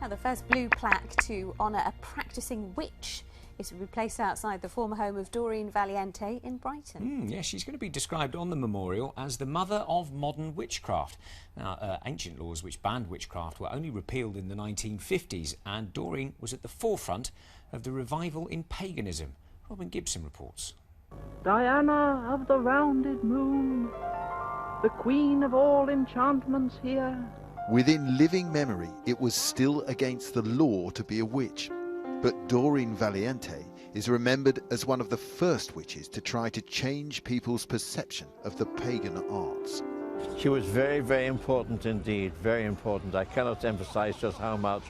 Now, the first blue plaque to honour a practising witch is to be placed outside the former home of Doreen Valiente in Brighton. Yes, she's going to be described on the memorial as the mother of modern witchcraft. Now, ancient laws which banned witchcraft were only repealed in the 1950s, and Doreen was at the forefront of the revival in paganism. Robin Gibson reports. Diana of the rounded moon, the queen of all enchantments here. Within living memory, it was still against the law to be a witch. But Doreen Valiente is remembered as one of the first witches to try to change people's perception of the pagan arts. She was very, very important indeed, very important. I cannot emphasize just how much.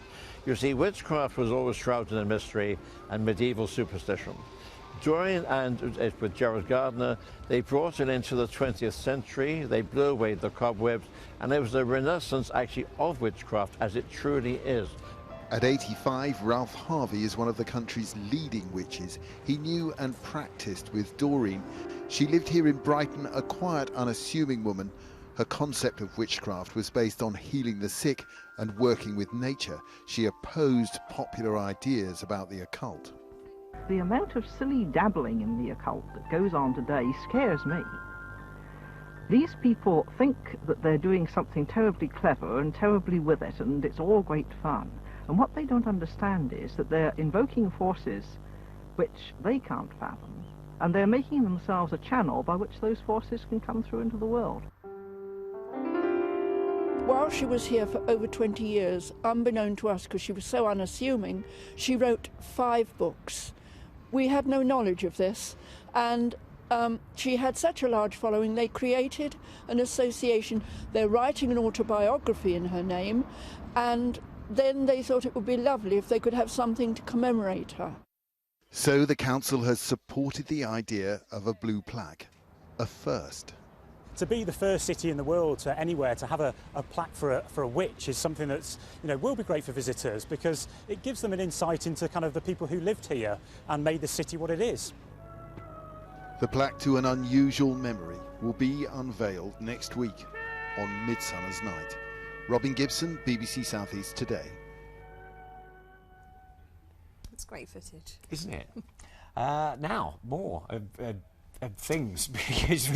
You see, witchcraft was always shrouded in mystery and medieval superstition. Doreen and with Gerald Gardner, they brought it into the 20th century, they blew away the cobwebs, and it was a renaissance actually of witchcraft as it truly is. At 85, Ralph Harvey is one of the country's leading witches. He knew and practiced with Doreen. She lived here in Brighton, a quiet, unassuming woman. Her concept of witchcraft was based on healing the sick and working with nature. She opposed popular ideas about the occult. The amount of silly dabbling in the occult that goes on today scares me. These people think that they're doing something terribly clever and terribly with it, and it's all great fun. And what they don't understand is that they're invoking forces which they can't fathom, and they're making themselves a channel by which those forces can come through into the world. While she was here for over 20 years, unbeknown to us because she was so unassuming, she wrote 5 books. We had no knowledge of this, and she had such a large following, they created an association. They're writing an autobiography in her name, and then they thought it would be lovely if they could have something to commemorate her. So the council has supported the idea of a blue plaque, a first. To be the first city in the world to anywhere to have a plaque for a witch is something that's, will be great for visitors, because it gives them an insight into kind of the people who lived here and made the city what it is. The plaque to an unusual memory will be unveiled next week on Midsummer's Night. Robin Gibson, BBC South East Today. That's great footage. Isn't it? Now, more of things, because